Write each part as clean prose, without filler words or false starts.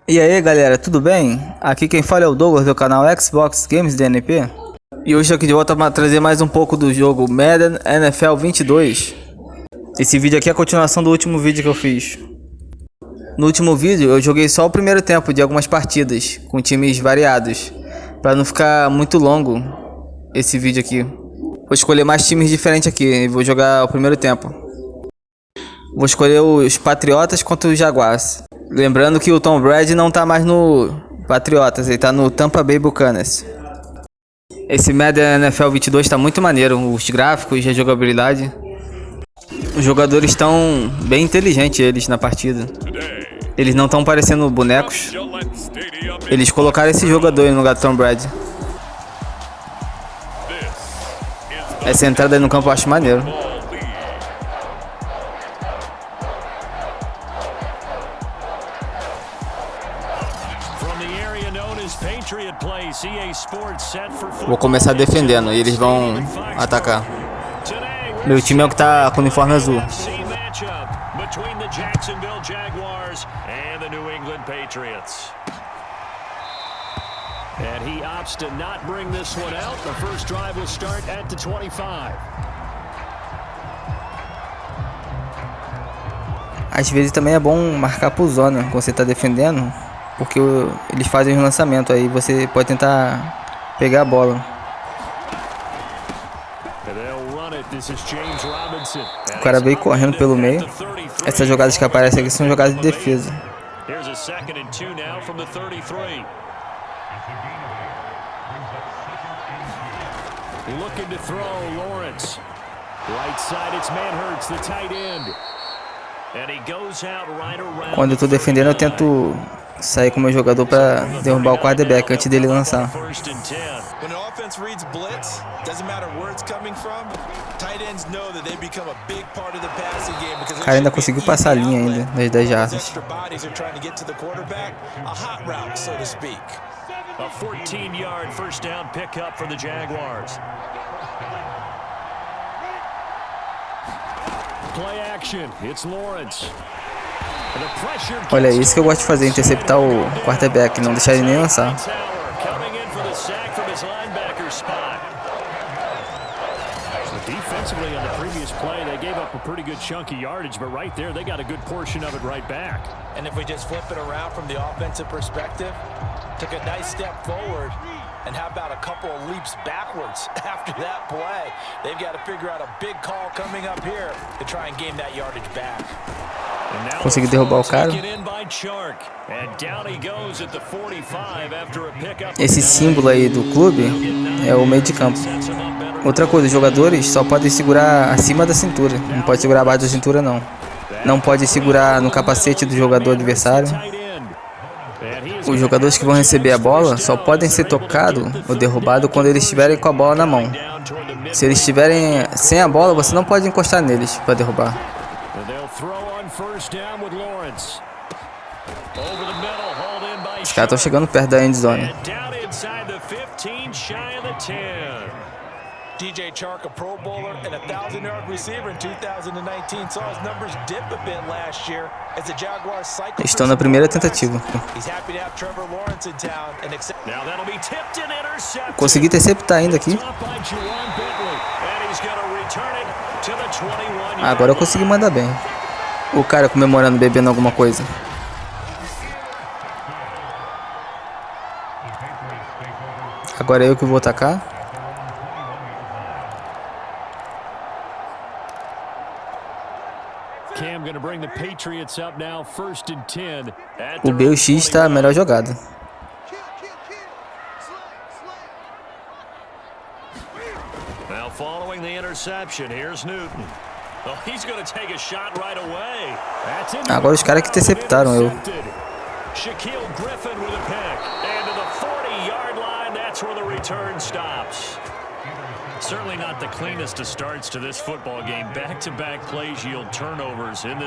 E aí galera, tudo bem? Aqui quem fala é o Douglas do canal Xbox Games DNP. E hoje aqui de volta para trazer mais um pouco do jogo Madden NFL 22. Esse vídeo aqui é a continuação do último vídeo que eu fiz. No último vídeo eu joguei só o primeiro tempo de algumas partidas, com times variados, para não ficar muito longo esse vídeo aqui. Vou escolher mais times diferentes aqui e vou jogar o primeiro tempo. Vou escolher os Patriotas contra os Jaguars. Lembrando que o Tom Brady não tá mais no Patriotas, ele tá no Tampa Bay Buccaneers. Esse Madden NFL 22 tá muito maneiro, os gráficos, a jogabilidade. Os jogadores estão bem inteligentes eles na partida. Eles não estão parecendo bonecos. Eles colocaram esse jogador no lugar do Tom Brady. Essa entrada aí no campo eu acho maneiro. Vou começar defendendo e eles vão atacar. Meu time é o que tá com o uniforme azul. Às vezes também é bom marcar por zona quando você tá defendendo, porque eles fazem um lançamento, aí você pode tentar pegar a bola. O cara veio correndo pelo meio. Essas jogadas que aparecem aqui são jogadas de defesa. Quando eu tô defendendo, eu tento sair com o meu jogador para derrubar o quarterback antes dele lançar. O cara ainda conseguiu passar a linha ainda das 10 jardas. A 14-yard first down pickup for the Jaguars. Play action. It's Lawrence. Olha, isso que eu gosto de fazer, interceptar o quarterback, não deixar ele nem lançar. Defensively on the previous play, they gave up a pretty good chunk of yardage, but right there, they got a good portion of it right back. And if we just flip it around from the offensive perspective, took a nice step forward, and how about a couple of leaps backwards after that play? They've got to figure out a big call coming up here to try and gain that yardage back. Consegui derrubar o cara. Esse símbolo aí do clube é o meio de campo. Outra coisa, os jogadores só podem segurar acima da cintura. Não pode segurar abaixo da cintura, não. Não pode segurar no capacete do jogador adversário. Os jogadores que vão receber a bola só podem ser tocados ou derrubados quando eles estiverem com a bola na mão. Se eles estiverem sem a bola, você não pode encostar neles para derrubar. Os caras estão chegando perto da end zone. DJ Chark, a Pro Bowler and a 1,000-yard receiver in 2019, saw his numbers dip a bit last year as the Jaguars cycled. Estão na primeira tentativa. Consegui interceptar ainda aqui. Agora eu consegui mandar bem. O cara comemorando, bebendo alguma coisa. Agora é eu que vou atacar. O B e o X está a melhor jogada. Agora os caras que interceptaram eu.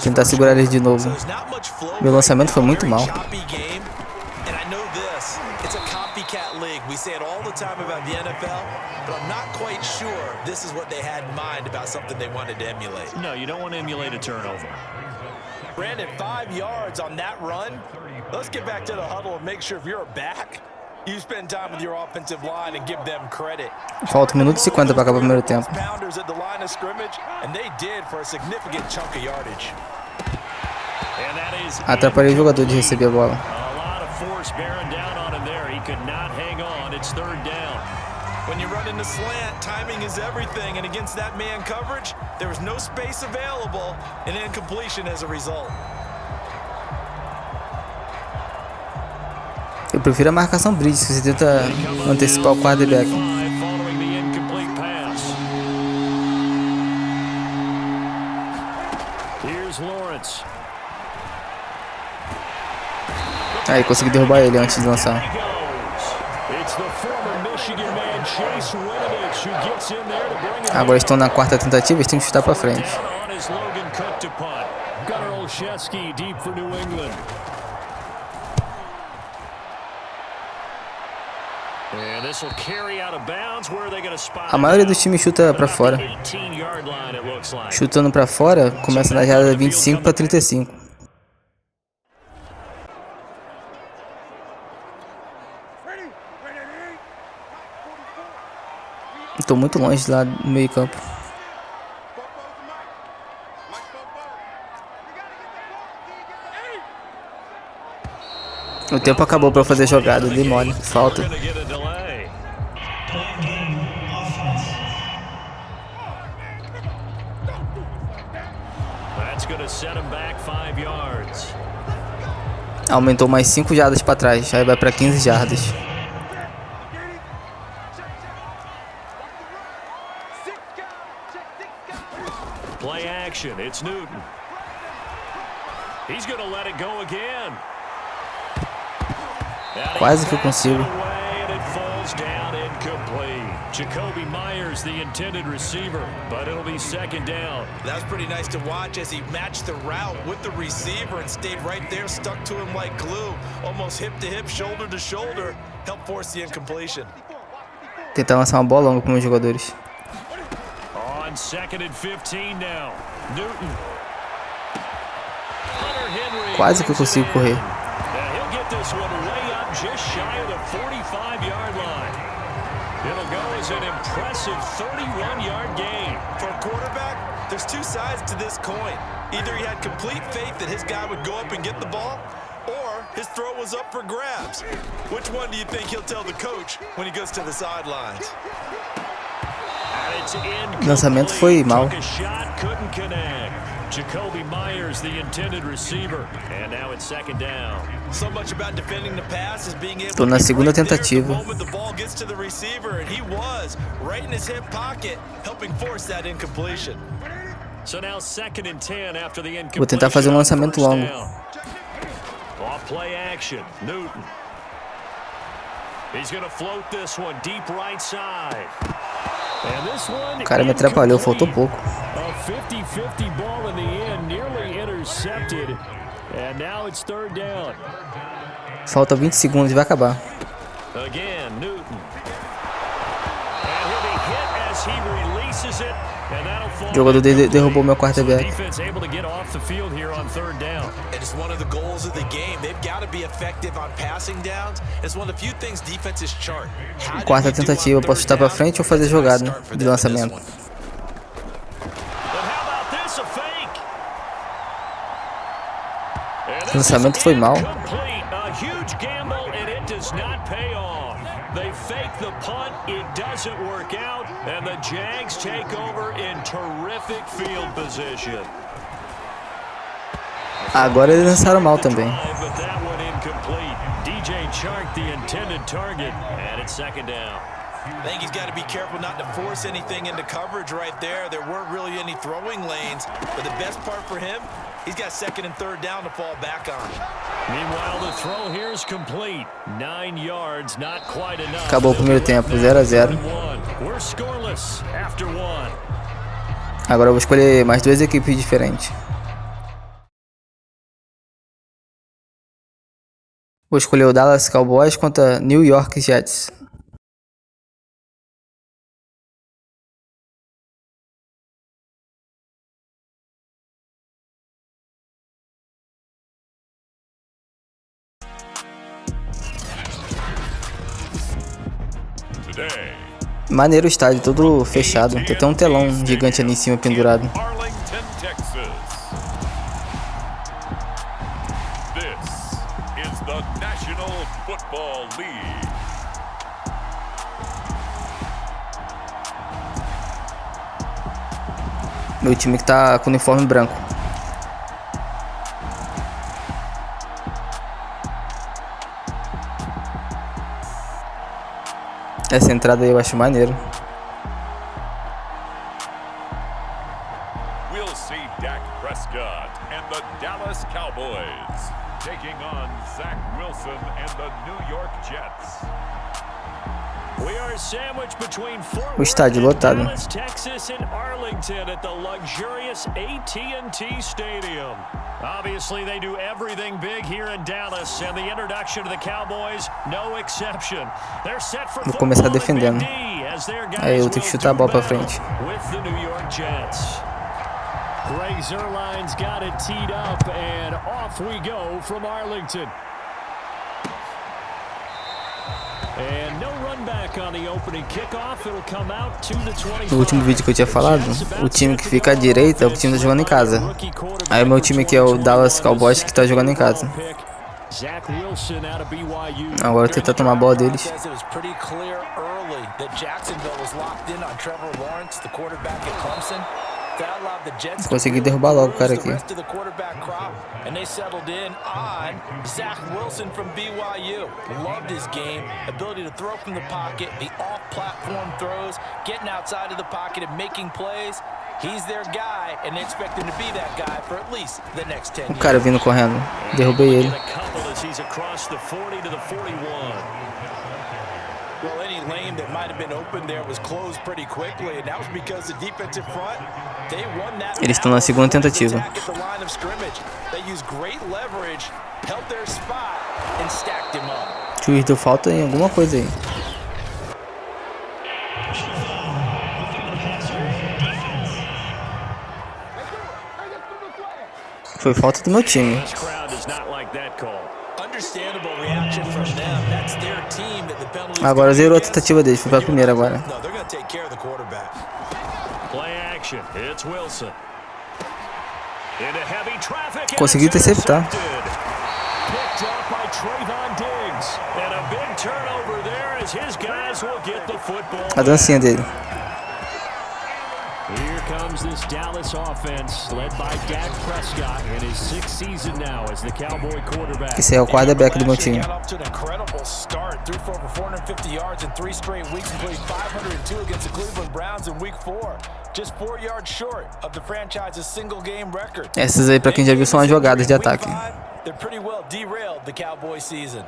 Tentar segurar eles de novo. Meu lançamento foi muito mal. We say it all the time about the NFL, but I'm not quite sure this is what they had in mind about something they wanted to emulate. No, you don't want to emulate a turnover. Brandon, 5 yards on that run. Let's get back to the huddle and make sure if you're a back, you spend time with your offensive line and give them credit. Falta 1 minuto e 50 para acabar o primeiro tempo. Pounders at the line of scrimmage, and they did for a significant chunk of yardage. Atrapalhei o jogador de receber a bola. When you run in the slant, timing is everything, and against that man coverage, there was no space available, and incompletion as a result. Eu prefiro a marcação bridge, se você tenta antecipar o quarterback. Aí, consegui derrubar ele antes de lançar. Agora estão na 4ª tentativa, eles têm que chutar para frente. A maioria dos times chuta para fora. Chutando para fora, começa na jarda 25 para 35. Estou muito longe lá no meio campo. O tempo acabou para fazer jogada, dei mole, falta. Aumentou mais 5 jardas para trás, aí vai para 15 jardas. Play action, it's Newton. He's going to let it go again. Quase que eu consigo. Jacoby Myers, the intended receiver, but it'll be 2nd down. That's pretty nice to watch as he matched the route with the receiver and stayed right there, stuck to him like glue, almost hip to hip, shoulder to shoulder, helped force the incompletion. Tentar lançar uma bola longa para meus jogadores. On 2nd and 15 now. Newton. Quase que eu consigo correr. He'll get this one way up just shy of the 45-yard line. It'll go as an impressive 31-yard gain. For a quarterback, there's 2 sides to this coin. Either he had complete faith that his guy would go up and get the ball, or his throw was up for grabs. Which one do you think he'll tell the coach when he goes to the sidelines? O lançamento foi mal. Jacoby Myers, the intended receiver, and now it's 2nd down. So much about defending the pass is being able Estou na segunda to tentativa. the ball gets to the receiver, and he was right in his hip pocket, helping force that incompletion. So now 2nd and 10 after the incompletion. Vou tentar fazer um lançamento longo. Off play action, Newton. He's going to float this one deep right side. O cara me atrapalhou, faltou pouco. A 50-50 ball in the end, nearly intercepted. And now it's 3rd down. Falta 20 segundos e vai acabar. Again, Newton. And he'll be hit as he releases it. And that'll fall. O jogador derrubou meu quarterback. Defense able to get off the field here on 3rd down. And it's one of the goals of the game. They've got to be effective on passing downs. It's one of the few things defenses chart. 4ª tentativa, posso chutar para frente ou fazer jogada de lançamento. O lançamento foi mal. They fake the punt, it doesn't work out, and the Jags take over in terrific field position. Agora eles lançaram mal também. But that one incomplete. DJ Chark, the intended target, and it's 2nd down. I think he's got to be careful not to force anything into coverage right there. There weren't really any throwing lanes, but the best part for him, he's got 2nd and 3rd down to fall back on. Meanwhile, the throw here is complete. 9 yards, not quite enough. Acabou o primeiro tempo, 0-0. We're scoreless after 1. Agora eu vou escolher mais 2 equipes diferentes. Vou escolher o Dallas Cowboys contra New York Jets. Maneiro o estádio, todo fechado. Tem até um telão gigante ali em cima pendurado. Meu time que tá com uniforme branco. Essa entrada aí eu acho maneiro. We'll see Dak Prescott and the Dallas Cowboys taking on Zach Wilson and the New York Jets. We are sandwiched between O estádio lotado. Dallas, Texas and Arlington at the luxurious AT&T Stadium. Obviously, they do everything big here in Dallas, and the introduction to the Cowboys, no exception. They're set for Vou começar defendendo. Aí eu tenho que chutar a bola pra frente. With the New York Jets. Greg Zuerlein's got it teed up, and off we go from Arlington. And no run back on the opening kickoff. It'll come out to the 25. No último vídeo que eu tinha falado, o time que fica à direita é o time que tá jogando em casa. Aí o meu time aqui é o Dallas Cowboys que tá jogando em casa. Agora tentar tomar a bola deles. Consegui derrubar logo o cara aqui. And they settled in on Zach Wilson from BYU. Loved his game, ability to throw from the pocket, the off-platform throws, getting outside of the pocket and making plays. He's their guy, and they expect him to be that guy for at least the next 10 years. O cara vindo correndo, derrubei ele. Well, any lane that might have been open there was closed pretty quickly, and that was because the defensive front, they won that. Eles estão na segunda tentativa. They used great leverage, held their spot, and stacked him up. O juiz deu falta em alguma coisa aí. Foi falta do meu time. Agora zerou a tentativa deles, foi pra primeira agora. Consegui interceptar. A dancinha dele. Here comes this Dallas offense led by Dak Prescott in his 6th season now as the Cowboy quarterback. Esse é o quarterback do meu time. Essas aí, pra quem já viu, são as jogadas de ataque. They're pretty well derailed the Cowboy season.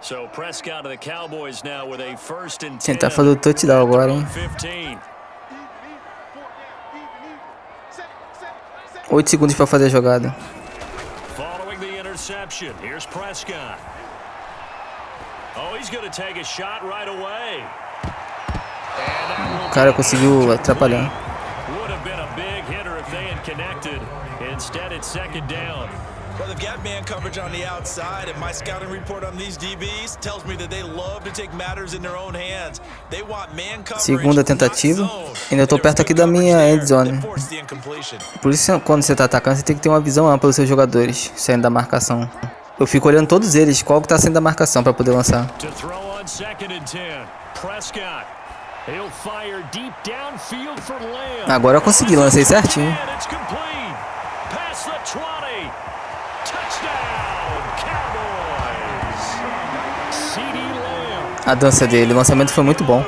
So Prescott of the Cowboys now with a 1st and 10. Tentar fazer o touchdown agora, hein? 8 segundos pra fazer a jogada. Following the interception, here's Prescott. Oh, he's going to take a shot right away. O cara conseguiu atrapalhar. Would have been a big hitter if they had connected. Instead, it's 2nd down. Well, they've got man coverage on the outside, and my scouting report on these DBs tells me that they love to take matters in their own hands. They want man coverage. Segunda tentativa. Ainda tô perto aqui da minha end zone. Por isso, quando você tá atacando, você tem que ter uma visão ampla dos seus jogadores saindo da marcação. Eu fico olhando todos eles, qual que tá saindo da marcação pra poder lançar. Agora eu consegui, lancei certinho. A dança dele, o lançamento foi muito bom.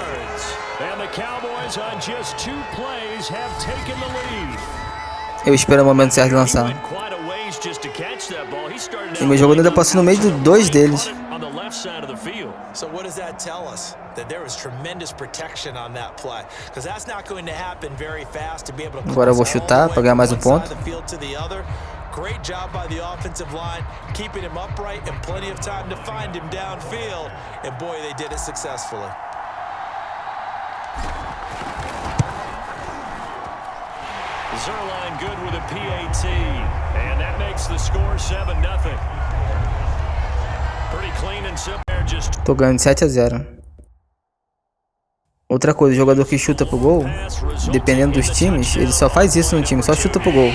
Eu espero o momento certo de lançar. E meu jogador ainda passou no meio de 2 deles. Agora eu vou chutar para ganhar mais um ponto. Great job by the offensive line, keeping him upright and plenty of time to find him downfield. And boy, they did it successfully. Zerline good with a PAT, and that makes the score 7-0. Pretty clean and simple. Just Tô ganhando 7-0. Outra coisa, o jogador que chuta pro gol, dependendo dos times, ele só faz isso no time, só chuta pro gol.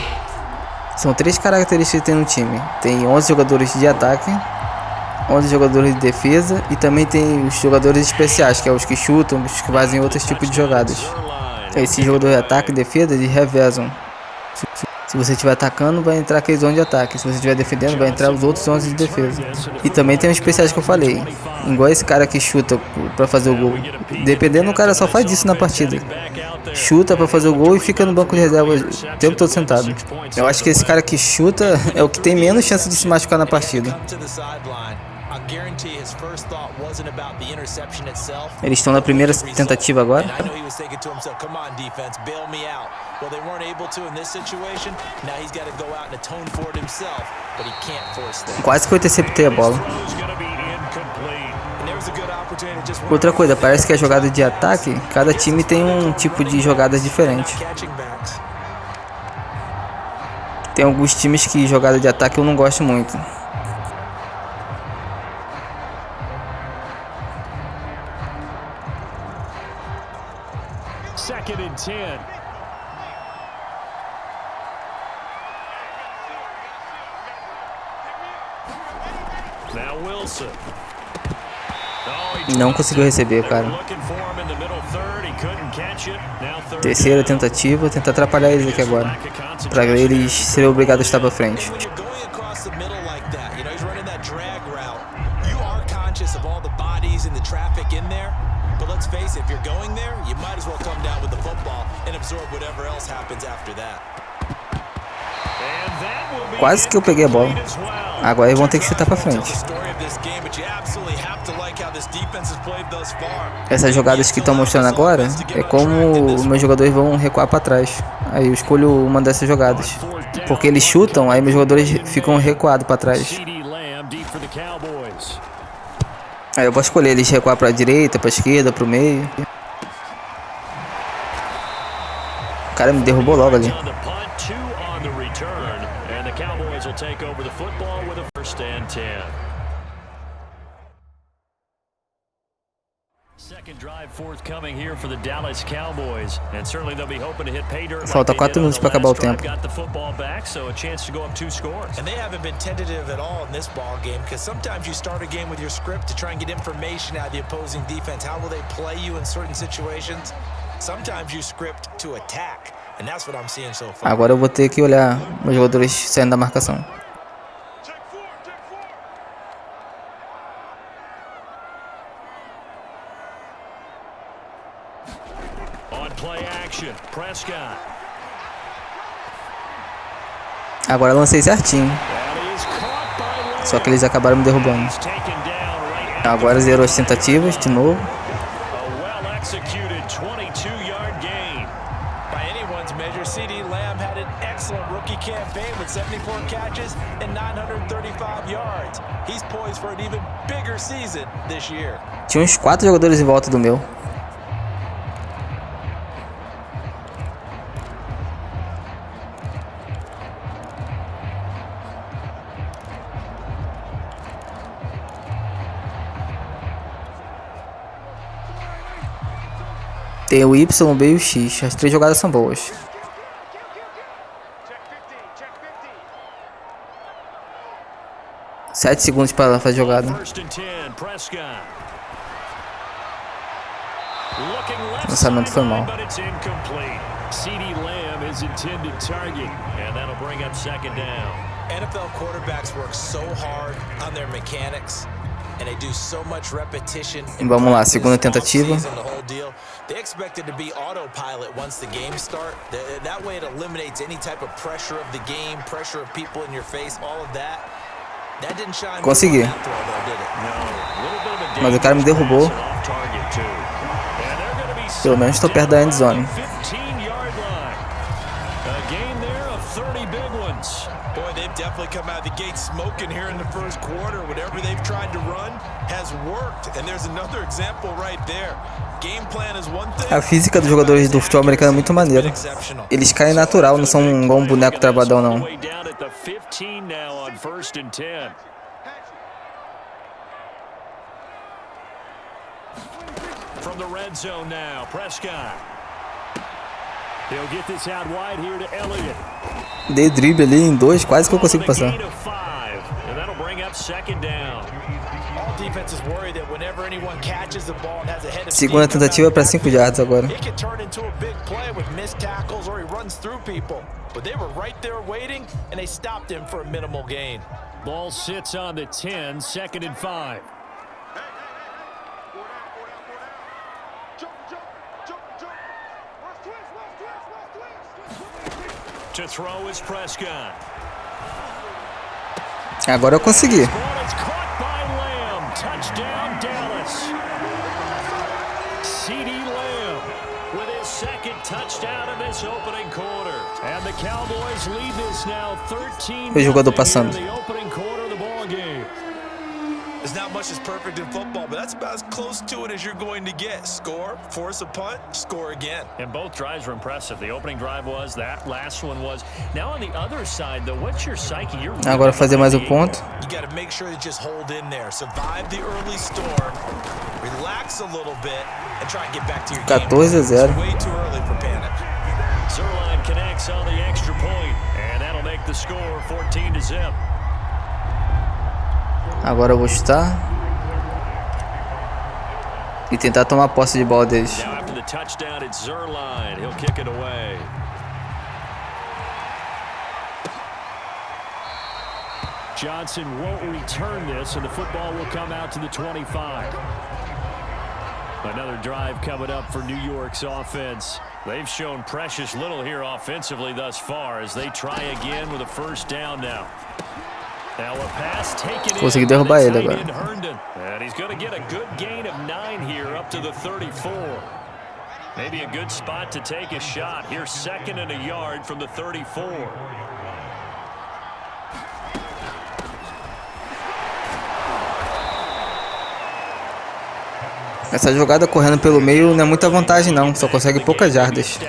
São 3 características que tem no time. Tem 11 jogadores de ataque, 11 jogadores de defesa e também tem os jogadores especiais, que é os que chutam, os que fazem outros tipos de jogadas. Esse jogador de ataque e defesa, eles revezam. Se você estiver atacando, vai entrar aqueles 11 de ataque. Se você estiver defendendo, vai entrar os outros 11 de defesa. E também tem os especiais que eu falei. Igual esse cara que chuta pra fazer o gol. Dependendo, o cara só faz isso na partida. Chuta pra fazer o gol e fica no banco de reserva o tempo todo sentado. Eu acho que esse cara que chuta é o que tem menos chance de se machucar na partida. Eles estão na primeira tentativa agora. Quase que eu interceptei a bola. Outra coisa, parece que a jogada de ataque, cada time tem um tipo de jogadas diferente. Tem alguns times que jogada de ataque eu não gosto muito. Second and 10. Now Wilson. Não conseguiu receber, cara. Terceira tentativa, tentar atrapalhar eles aqui agora, para eles serem obrigados a estar para frente. Quase que eu peguei a bola. Agora eles vão ter que chutar para frente. Essas jogadas que estão mostrando agora é como os meus jogadores vão recuar para trás. Aí eu escolho uma dessas jogadas, porque eles chutam, aí meus jogadores ficam recuados para trás. Aí eu vou escolher eles recuar para a direita, para a esquerda, para o meio. O cara me derrubou logo ali. Falta 4 minutos para acabar o tempo. Agora eu vou ter que olhar os jogadores saindo da marcação. Agora eu lancei certinho. Só que eles acabaram me derrubando. Agora zerou as tentativas de novo. Tinha uns 4 jogadores em volta do meu. Tem o Y, o B e o X. As 3 jogadas são boas. Sete segundos para fazer jogada. O lançamento foi mal. NFL quarterbacks work so hard on their mechanics. And they do so much repetition. Vamos lá, segunda tentativa. They expect it to be autopilot once the game start. That way it eliminates any type of pressure of the game, pressure of people in your face, all of that. That didn't shine. Consegui. Mas o cara me derrubou. Pelo menos estou perto da end zone. definitely come out of the gate smoking here in the first quarter. Whatever they've tried to run has worked. And there's another example right there. Game plan is one thing. A física dos jogadores do futebol americano é muito maneira. Eles caem natural, não são igual um boneco travadão, não. From the red zone now, Prescott. He'll get this out wide here to Elliott. Dei drible ali em 2, quase que eu consigo passar. And that'll bring up second down. All defenses worry that whenever anyone catches the ball and has a head of Segunda tentativa para 5 yards agora. it can turn into a big play with missed tackles or he runs through people. But they were right there waiting and they stopped him for a minimal gain. Ball sits on the 10, 2nd and 5. To throw is Prescott. Agora eu consegui. Ball is caught by Lamb. Touchdown Dallas. CD Lamb with his second touchdown in this opening quarter. And the Cowboys lead this now 13-0 O jogador passando. in the opening quarter of the ball game. There's not much that's perfect in football, but that's about as close to it as you're going to get. Score, force a punt, score again. And both drives were impressive. The opening drive was, that last one was. Now on the other side, though, what's your psyche? You're Agora fazer mais um ponto. You got to make sure to just hold in there, survive the early storm, relax a little bit, and try and get back to your game. 14-0. It's way too early for panic. Zerline connects on the extra point, and that'll make the score 14-0. Agora eu vou chutar e tentar tomar posse de bola deles. Now after the touchdown, it's Zerline. He'll kick it away. Johnson won't return this, and the football will come out to the 25. Another drive coming up for New York's offense. They've shown precious little here offensively thus far as they try again with a first down now. Now a pass taken Consegui derrubar ele agora. And he's going to get a good gain of 9 here up to the 34. Maybe a good spot to take a shot. Here's 2nd and a yard from the 34. Essa jogada correndo pelo meio não é muita vantagem não, só consegue poucas jardas.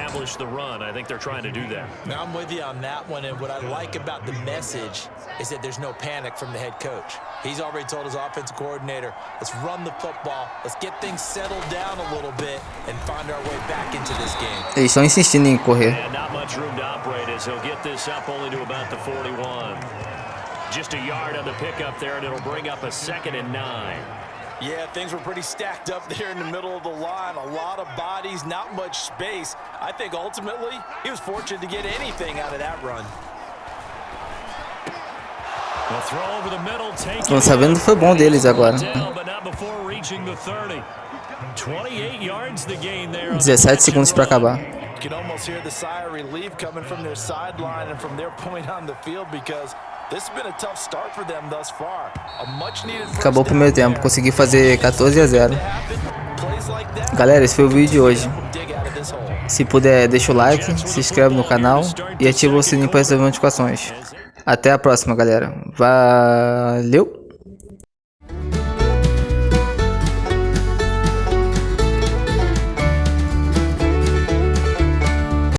Now I'm with you on that one, and what I like about the message is that there's no panic from the head coach. He's already told his offensive coordinator, let's run the football, let's get things settled down a little bit and find our way back into this game. Eles estão insistindo em correr. Not much room to operate as he'll get this up only to about the 41. Just a yard on the pickup there, and it'll bring up a 2nd and 9. Yeah, things were pretty stacked up there in the middle of the line. A lot of bodies, not much space. I think ultimately he was fortunate to get anything out of that run. Estão sabendo que foi bom deles agora. 17 segundos para acabar. You can almost hear the sigh of relief coming from their sideline and from their point on the field because this has been a tough start for them thus far. A much needed first Acabou o primeiro tempo, consegui fazer 14-0. Galera, esse foi o vídeo de hoje. Se puder, deixa o like, se inscreve no canal e ativa o sininho para receber notificações. Até a próxima, galera. Valeu!